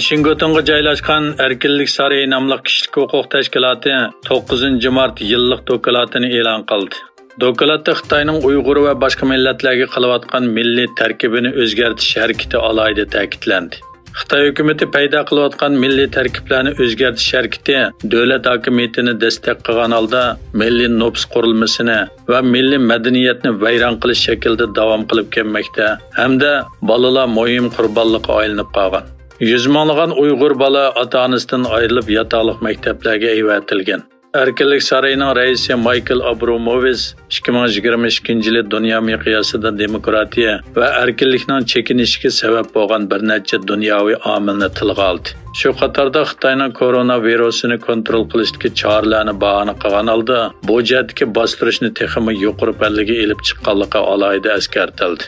Washingtonga joylashgan Erkinlik saroyi nomli kishilik huquq tashkiloti 9 mart yillik dokumentini e'lon qildi. Dokumentda Xitoyning Uyg'ur va boshqa millatlarga qilayotgan milliy tarkibini o'zgartirish harakati alohida ta'kidlandi. Xitoy hukumati paydo qilayotgan milliy tarkiblarni o'zgartirish harakati davlat hokimiyatini dastak qilgan holda milliy nopis qurilmasini va milliy madaniyatni vayron qilish shaklida davom qilib kelmoqda hamda bolalar muhim qurbonlikqa aylanib qolgan. Yüz minglagan Uyg'ur bola ota-onasidan ayrilib yotoqlik maktablarga ayvatilgan. Erkinlik saroyining raisi Michael Abramovich 2022-yil dunyo miqyosida demokratiya va erkinlikning chekinishiga sabab bo'lgan bir necha dunyoviy omilni tilga oldi. Shu qatorda Xitoyning koronavirusini kontrol qilishga choralarni bahona qilgan holda bu jihatdagi bostirishni texmi yuqori pallaga elib chiqqanligi alohida eskartildi.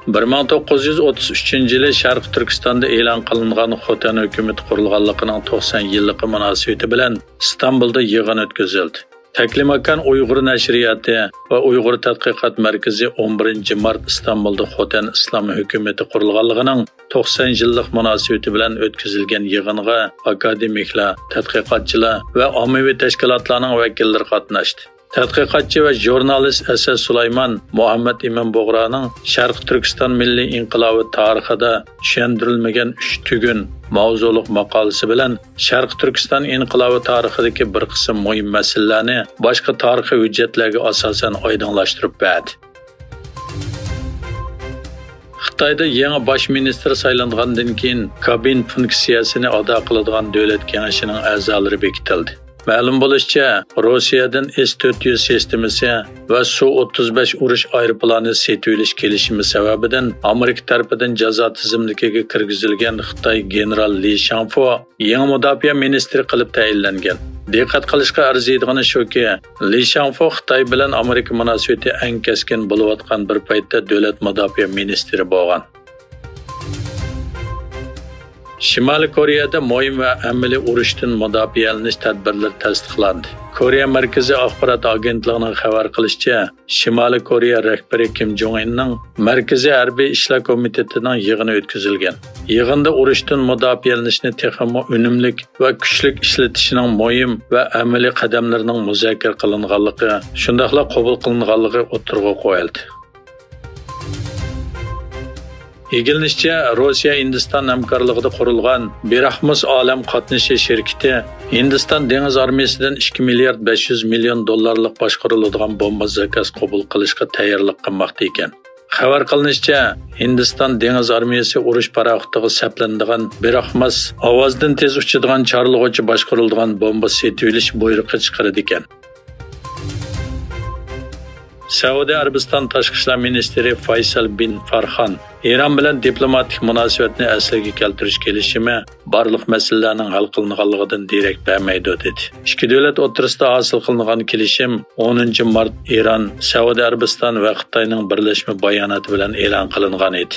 1933-yili Sharq Turkistonda e'lon qilingan Xotan hukumat qurilganligining 90 yilligi munosabati bilan Istanbulda yig'in o'tkazildi. Taklimakan Uyg'ur nashriyati va Uyg'ur tadqiqot markazi 11 mart Istanbulda Xotan islom hukumati qurilganligining 90 yillik munosabati bilan o'tkazilgan yig'inga akademiklar, tadqiqotchilar va ommaviy tashkilotlarning vakillari qatnashdi. Tadqiqotchi va jurnalist Asad Sulaymon Muhammad Imom Bug'roning Sharq Turkiston milliy inqilobi tarixida tushuntirilmagan 3 tugun mavzuliq maqolasi bilan Sharq Turkiston inqilobi tarixidagi bir qism muhim masalalarni boshqa tarixiy hujjatlarga asosan oydinlashtirib berdi. Xitoyda yangi bosh ministr saylangandan keyin kabin funksiyasini ado qiladigan davlat kengashining a'zolari bekitildi. Ma'lum bo'lishicha, Rossiyadan S-400 sistemasi va Su-35 urush aeroplani setilish kelishimi sababidan Amerika tarafidan jazo tizimligiga kirgizilgan Xitoy general Li Shangfu yangi mudofaa ministri qilib tayinlangan. Diqqat qilishga arziydigani shuki, Li Shangfu Xitoy bilan Amerika munosabati eng keskin bo'layotgan bir paytda davlat mudofaa ministri bo'lgan. Shimoliy Koreyada muhim va amaliy urushdan mudofaalanish tadbirlari tasdiqlandi. Koreya Markaziy axborot agentligining xabar qilishicha, Shimoliy Koreya rahbari Kim Jong Unning Markaziy harbiy ishlar komitetining yig'ini o'tkazilgan. Yig'inda urushdan mudofalanishni texnik, unumlik va kuchli ishlatishning muhim va amaliy qadamlarining muzokara qilinganligi, shundaqla qabul qilinganligi o'tirg'a qo'yildi. Egilishicha, Rossiya Hindiston hamkorligida qurilgan Berahmus olam qatnashi shirkati Hindiston dengiz armiyasidan 2 milliard 500 million dollarlik boshqariladigan bomba zakaz qabul qilishga tayyorlik qilmoqda ekan. Xabar qilinishicha, Hindiston dengiz armiyasi urush paraxotiga saplanadigan Berahmus ovozdan tez uchadigan chorlig'uvchi boshqariladigan bomba setilish buyrug'i chiqaradi ekan. Saudiya Arabiston tashqi ishlar ministri Faysal bin Farhan Eron bilan diplomatik munosabatni asliga keltirish kelishimi barliq masalalarning hal qilinganligidan derak bermaydi dedi. Ikki davlat o'rtasida hosil qilingan kelishim 10 mart Eron, Saudiya Arabiston va Xitoyning birlashma bayonoti bilan e'lon qilingan edi.